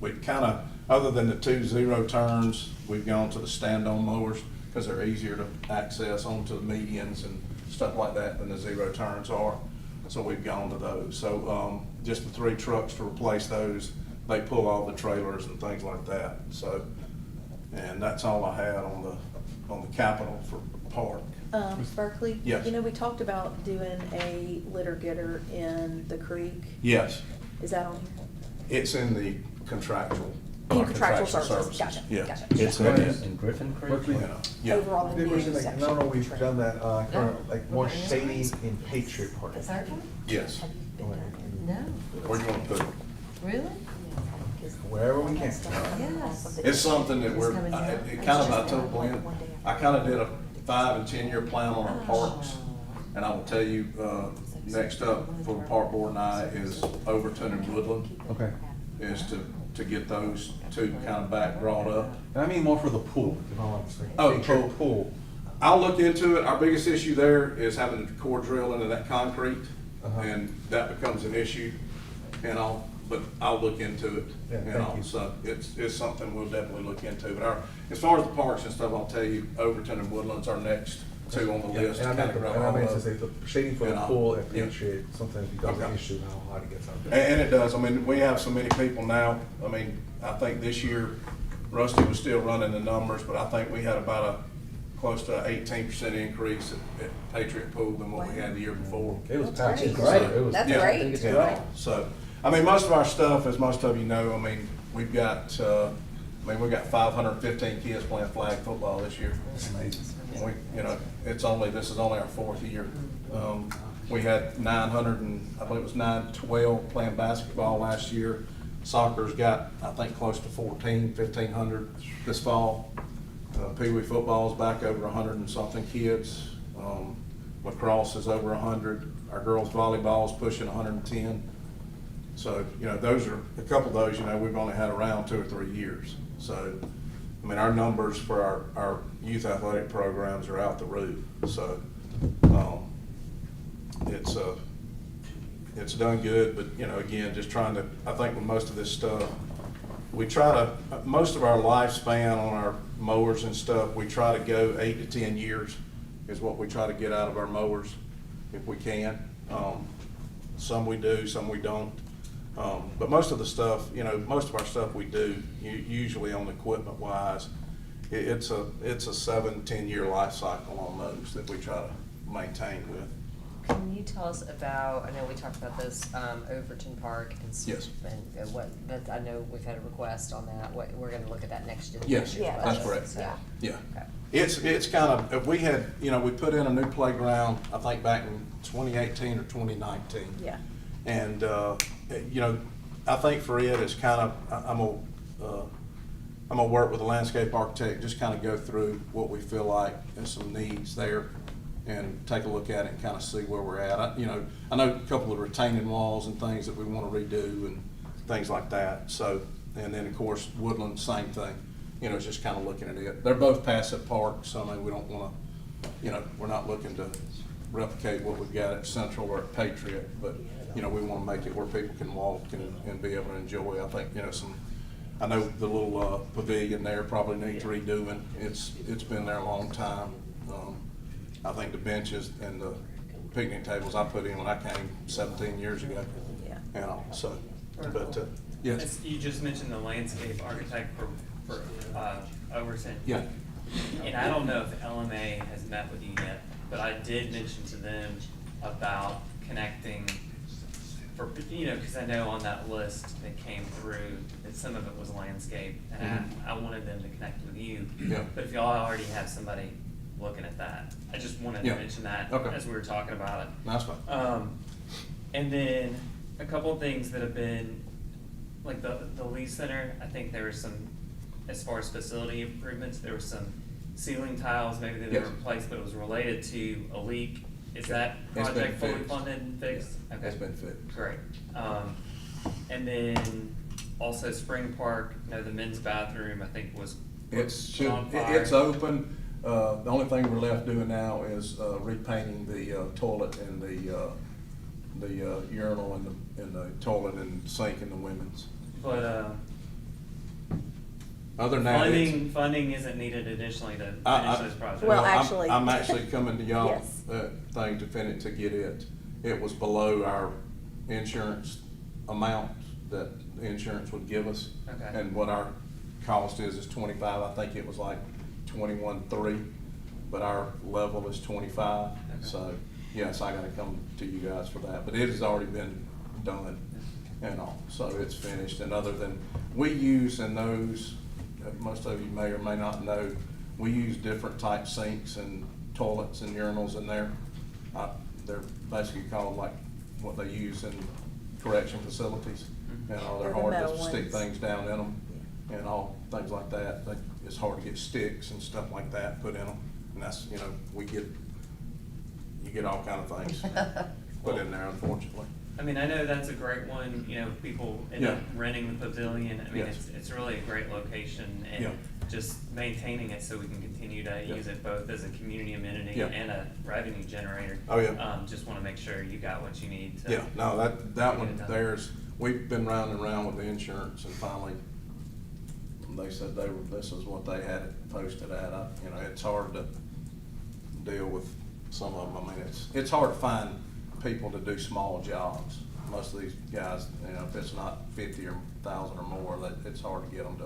we kind of, other than the 2 zero-turns, we've gone to the stand-on mowers because they're easier to access onto the medians and stuff like that than the zero-turns are. So we've gone to those. So just the 3 trucks to replace those. They pull all the trailers and things like that. So, and that's all I had on the capital for park. Berkeley? Yes. You know, we talked about doing a litter getter in the creek. Yes, Is that on here? it's in the contractual In our contractual services, gotcha, Yeah. gotcha. It's, Yeah. In Griffin Creek? Quickly, you know, yeah. Over on the Big new question, like, section. I don't know, we've done that, kind No. of like more shading in Patriot Park. The third one? Yes. No, Where do you wanna put it? really? Wherever we can. Yes. It's something that we're, it kind of, I told Glenn, I kind of did a 5 and 10 year plan on our parks. And I will tell you, next up for the park board and I is Overton and Woodland, Okay. is to get those two kind of back brought up. And I mean more for the pool, if I'm not mistaken. Oh, Patriot Pool. I'll look into it. Our biggest issue there is having the core drill into that concrete, Uh-huh. and that becomes an issue. And but I'll look into it. Yeah, You thank know, you. so it's something we'll definitely look into. But as far as the parks and stuff, I'll tell you, Overton and Woodland's our next two on the Yeah, list. and I to meant kinda to, grab and I meant all to of. say the shading for the And I'll- pool at yeah. Patriot sometimes becomes an Okay. issue now, how to get something. And it does. I mean, we have so many people now. I mean, I think this year Rusty was still running the numbers, but I think we had about close to 18% increase at Patriot Pool than what we had the year before. It was That's packed. great. It was. That's Yeah. great. I think it's Yeah. great. So, I mean, most of our stuff, as most of you know, I mean, we've got 515 kids playing flag football this year. That's amazing. We, this is only our 4th year. We had 912 playing basketball last year. Soccer's got, I think, close to 1,500 this fall. Pee Wee football's back over 100 and something kids. Lacrosse is over 100. Our girls volleyball's pushing 110. So, those are, a couple of those, we've only had around 2 or 3 years. So, I mean, our numbers for our youth athletic programs are out the roof. So, it's done good, but, again, just trying to, I think with most of this stuff, most of our lifespan on our mowers and stuff, we try to go 8 to 10 years is what we try to get out of our mowers if we can. Some we do, some we don't. But most of the stuff, most of our stuff we do, usually on equipment wise, it's a 7-10 year life cycle on those that we try to maintain with. Can you tell us about, I know we talked about this, Overton Park and. Yes. And what, that, I know we've had a request on that, we're gonna look at that next year. Yes, Yeah, that's budget, correct. so. Yeah. Yeah. Okay. It's kind of, if we had, we put in a new playground, I think back in 2018 or 2019. Yeah. And, I think for it, it's kind of, I'm gonna work with a landscape architect, just kind of go through what we feel like and some needs there and take a look at it and kind of see where we're at. I know a couple of retaining walls and things that we want to redo and things like that. So, and then of course, Woodland, same thing. It's just kind of looking at it. They're both passive parks, so I mean, we don't want to, we're not looking to replicate what we've got at Central or at Patriot, but, we want to make it where people can walk and be able to enjoy. I think, I know the little pavilion there probably needs redoing. It's been there a long time. I think the benches and the picnic tables I put in when I came 17 years ago. Yeah. So, but, yes. You just mentioned the landscape architect for Overton. Yeah. And I don't know if LMA has met with you yet, but I did mention to them about connecting for, because I know on that list that came through, that some of it was landscape, and I wanted them to connect with you. Yeah. But if y'all already have somebody looking at that, I just wanted to Yeah. mention that Okay. as we were talking about it. That's fine. And then a couple of things that have been, like the Lee Center, I think there was some, as far as facility improvements, there was some ceiling tiles maybe that Yes. were replaced, but it was related to a leak. Is that It's been project fully fixed. funded and fixed? Okay. It's been fixed. Great. And then also Spring Park, the men's bathroom, I think was It's on fire. it's open. The only thing we're left doing now is repainting the toilet and the urinal and the toilet and sink in the women's. But, Other than that, it's- funding isn't needed additionally to I- finish those projects. Well, I'm- actually- I'm actually coming to y'all, Yes. thing to finish, to get it. It was below our insurance amount that the insurance would give us. Okay. And what our cost is 25, I think it was like 21.3, but our level is 25. Okay. So, yes, I gotta come to you guys for that, but it has already been done. and all, so it's finished. And other than, we use in those, most of you may or may not know, we use different type sinks and toilets and urinals in there. They're basically called like what they use in correction facilities, and all, they're They're the hard metal to stick ones. things down in them, and all, things like that. It's hard to get sticks and stuff like that put in them, and that's, you know, you get all kind of things put in there, unfortunately. I mean, I know that's a great one, you know, people end up Yeah. renting the pavilion. I mean, Yes. it's really a great location, Yeah. and just maintaining it so we can continue to Yeah. use it both as a community amenity Yeah. and a revenue generator. Oh, yeah. Just wanna make sure you got what you need to. Yeah, no, that get one, it done. we've been round and round with the insurance, and finally, they said this is what they had it posted at. You know, it's hard to deal with some of them. I mean, it's hard to find people to do small jobs. Most of these guys, you know, if it's not 50 or 1,000 or more, it's hard to get them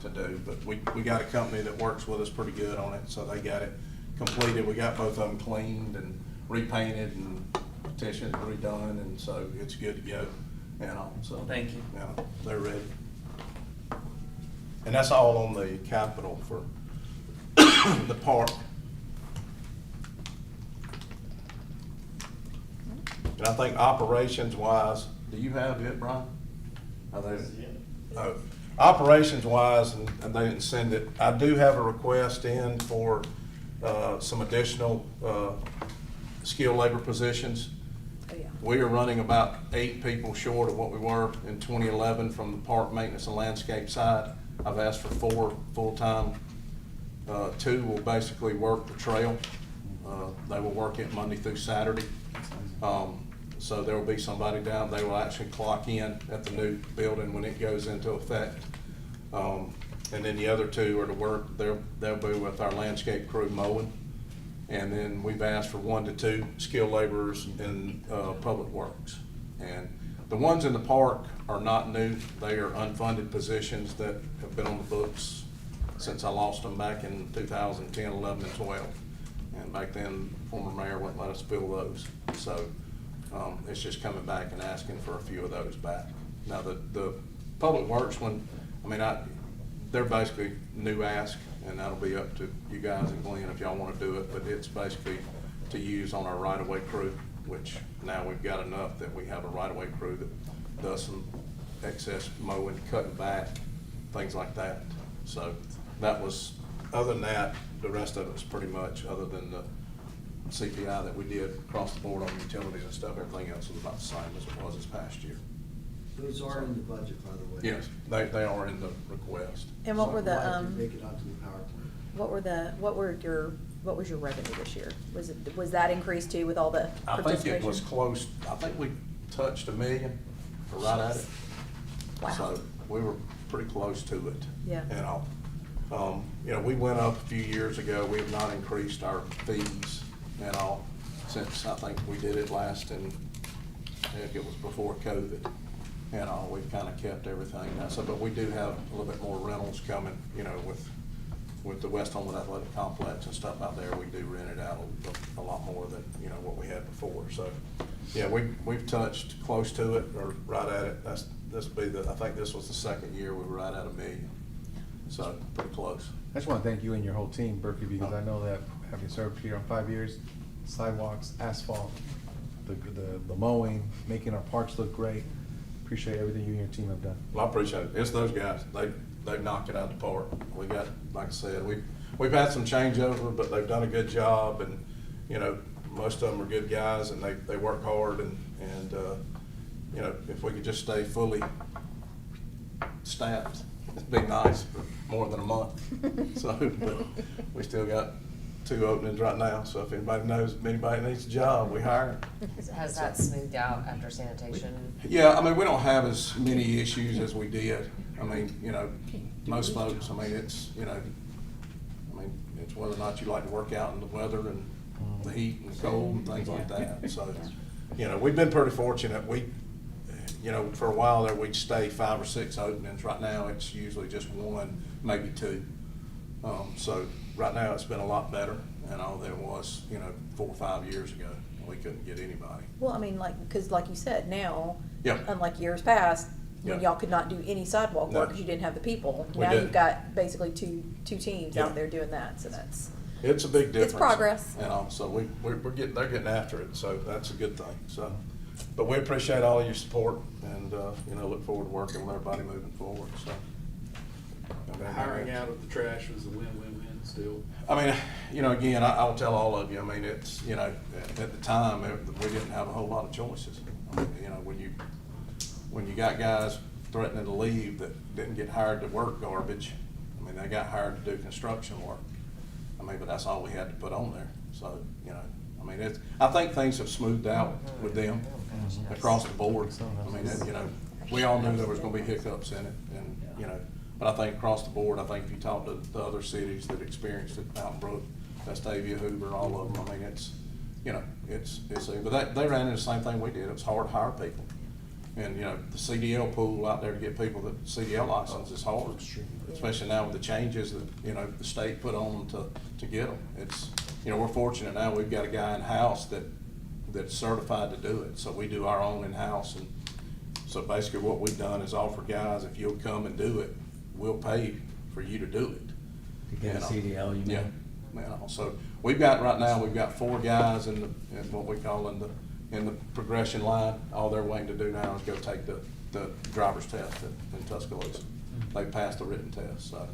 to do. But we got a company that works with us pretty good on it, so they got it completed. We got both of them cleaned and repainted and petitioned, redone, and so it's good to go, you know, so. Thank you. Yeah, they're ready. And that's all on the capital for the park. And I think operations wise, do you have it, Brian? Are they? Oh, operations wise, and they didn't send it, I do have a request in for, some additional, skilled labor positions. Oh, yeah. We are running about 8 people short of what we were in 2011 from the park maintenance and landscape side. I've asked for 4 full-time. 2 will basically work the trail. They will work it Monday through Saturday. So there will be somebody down, they will actually clock in at the new building when it goes into effect. And then the other 2 are to work, they'll be with our landscape crew mowing. And then we've asked for 1 to 2 skilled laborers in public works. And the ones in the park are not new. They are unfunded positions that have been on the books since I lost them back in 2010, 11, and 12. And back then, former mayor wouldn't let us fill those. So it's just coming back and asking for a few of those back. Now, the public works one, I mean, they're basically new ask, and that'll be up to you guys and Glenn if y'all want to do it, but it's basically to use on our right-of-way crew, which now we've got enough that we have a right-of-way crew that does some excess mowing, cutting back, things like that. So that was, other than that, the rest of it was pretty much, other than the CPI that we did across the board on utilities and stuff, everything else was about the same as it was this past year. Those are in the budget, by the way. Yes, they are in the request. And what were the, Why did you make it onto the PowerPoint? what was your revenue this year? Was that increased too with all the I think participation? it was close, I think we touched $1 million, or right at it. Wow. So we were pretty close to it. Yeah. And all, you know, we went up a few years ago, we have not increased our fees and all since I think we did it last in, I think it was before COVID. And all, we've kind of kept everything now, so, but we do have a little bit more rentals coming, you know, with the West Homewood Athletic Complex and stuff out there, we do rent it out a lot more than, you know, what we had before, so. Yeah, we've touched close to it, or right at it, I think this was the second year we were right at $1 million, so pretty close. I just want to thank you and your whole team, Berkey, because I know that having served here on 5 years, sidewalks, asphalt, the mowing, making our parks look great. Appreciate everything you and your team have done. Well, I appreciate it. It's those guys. They've knocked it out of the park. We got, like I said, we've had some changeover, but they've done a good job, and, you know, most of them are good guys, and they work hard, and you know, if we could just stay fully staffed, it'd be nice for more than a month. So, but we still got 2 openings right now, so if anybody knows, if anybody needs a job, we hire them. Has that smoothed out after sanitation? Yeah, I mean, we don't have as many issues as we did. I mean, you know, most folks, I mean, it's, you know, it's whether or not you like to work out in the weather and the heat and the cold and things like that. So, you know, we've been pretty fortunate. You know, for a while there, we'd stay 5 or 6 openings. Right now, it's usually just 1, maybe 2. So right now, it's been a lot better than all there was, you know, 4 or 5 years ago. We couldn't get anybody. Well, I mean, because like you said, now Yeah. Unlike years past, when Yeah. y'all could not do any sidewalk No. work because you didn't have the people. We Now didn't. you've got basically two teams Yeah. out there doing that, so that's, It's a big difference. It's progress. You know, so we're getting, they're getting after it, so that's a good thing, so. But we appreciate all of your support and, you know, look forward to working with everybody moving forward, so. Hiring out of the trash was a win-win-win still. I mean, you know, again, I'll tell all of you, I mean, it's, you know, at the time, we didn't have a whole lot of choices. I mean, you know, when you got guys threatening to leave that didn't get hired to work garbage, I mean, they got hired to do construction work. I mean, but that's all we had to put on there, so, you know, I mean, I think things have smoothed out with them across the board. I mean, you know, we all knew there was gonna be hiccups in it, and, you know, but I think across the board, I think if you talk to the other cities that experienced it, Mountain Brook, Vestavia, Hoover, all of them, I mean, it's, you know, but they ran into the same thing we did. It was hard to hire people. And, you know, the CDL pool out there to get people that CDL license is hard, especially now with the changes that, you know, the state put on them to get them. It's, you know, we're fortunate now, we've got a guy in-house that's certified to do it. So we do our own in-house, and so basically what we've done is offer guys, if you'll come and do it, we'll pay for you to do it. To get a CDL, you mean? Yeah, you know, so we've got, right now, we've got 4 guys in what we call in the progression line. All they're waiting to do now is go take the driver's test in Tuscaloosa. They passed the written test, so.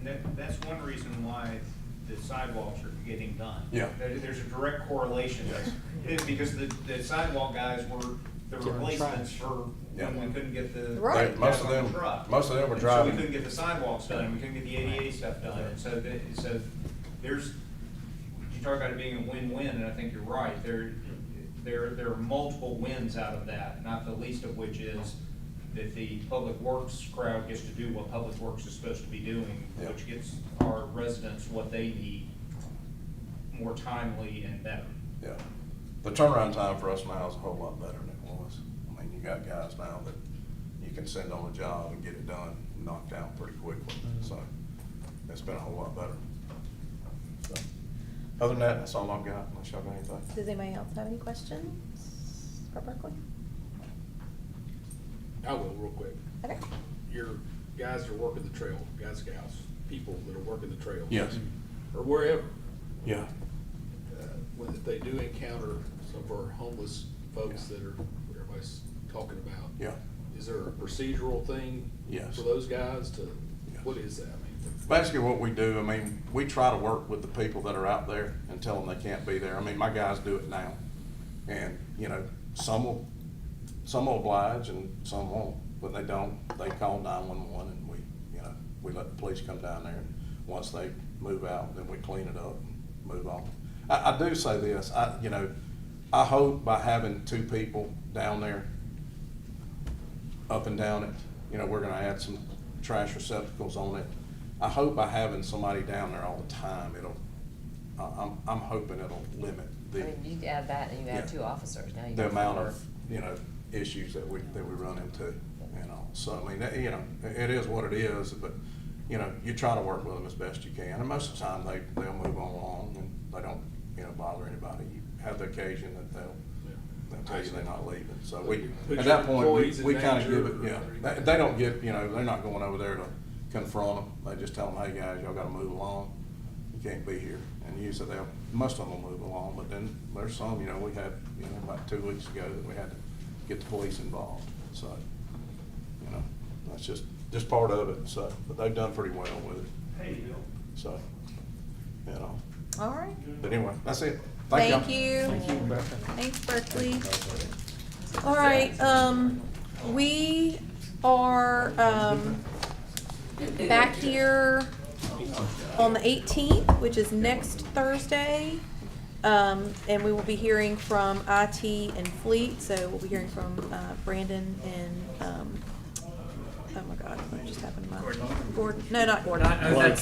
And that's one reason why the sidewalks are getting done. Yeah. There's a direct correlation to this. It's because the sidewalk guys were the replacements for when we couldn't get the Right. Most of guys on them, the truck. most of them were And driving. So we couldn't get the sidewalks done, we couldn't get the ADA stuff done, and so there's, you talk about it being a win-win, and I think you're right, there are multiple wins out of that, not the least of which is that the public works crowd gets to do what public works is supposed to be doing, Yeah. which gets our residents what they need more timely and better. Yeah. The turnaround time for us now is a whole lot better than it was. I mean, you got guys now that you can send on a job and get it done, knocked out pretty quickly, so it's been a whole lot better. So, other than that, that's all I've got, unless y'all got anything. does anybody else have any questions for Berkeley? I will, real quick. Okay. Your guys that are working the trail, guys, gals, people that are working the trail. Yes. Or wherever, Yeah. if they do encounter some of our homeless folks that are, what everybody's talking about. Yeah. Is there a procedural thing? Yes. For those guys to, Yes. what is that? I mean, Basically what we do, I mean, we try to work with the people that are out there and tell them they can't be there. I mean, my guys do it now. And, you know, some will oblige and some won't. When they don't, they call 911 and we let the police come down there. And once they move out, then we clean it up and move on. I do say this, I hope by having 2 people down there up and down it, we're gonna add some trash receptacles on it. I hope by having somebody down there all the time, I'm hoping it'll limit I mean, you add that and you add Yeah. 2 officers, now you the got amount 4. of, issues that we run into, So, I mean, it is what it is, but, you try to work with them as best you can. And most of the time, they'll move on along and they don't, bother anybody. You have the occasion that they'll tell you they're not leaving. So Put at your that point, employees in we kind of danger give it, or- They don't get, they're not going over there to confront them. They just tell them, hey, guys, y'all gotta move along. You can't be here. And usually most of them will move along, but then there's some, we had, about 2 weeks ago that we had to get the police involved. So, that's just part of it. So, but they've done pretty well with it. Hey, Bill. So, All right. but anyway, that's it. Thank y'all. you. Thank you, Berkeley. Thanks, Berkeley. All right, we are, back here on the 18th, which is next Thursday. And we will be hearing from IT and Fleet, so we'll be hearing from, Brandon and, oh my God, what just happened to my? Gordon, no, not Gordon. Blake,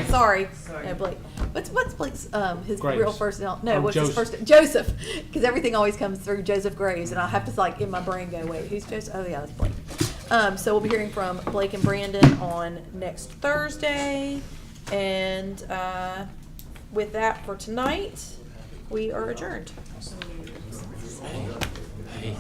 sorry. No, Blake. What's Blake's, his Graves. real first name? No, Oh, what's his Joseph. first? Joseph, because everything always comes through Joseph Graves, and I have to in my brain go, wait, who's Joseph? Oh yeah, that's Blake. So we'll be hearing from Blake and Brandon on next Thursday, and with that for tonight, we are adjourned. Hey.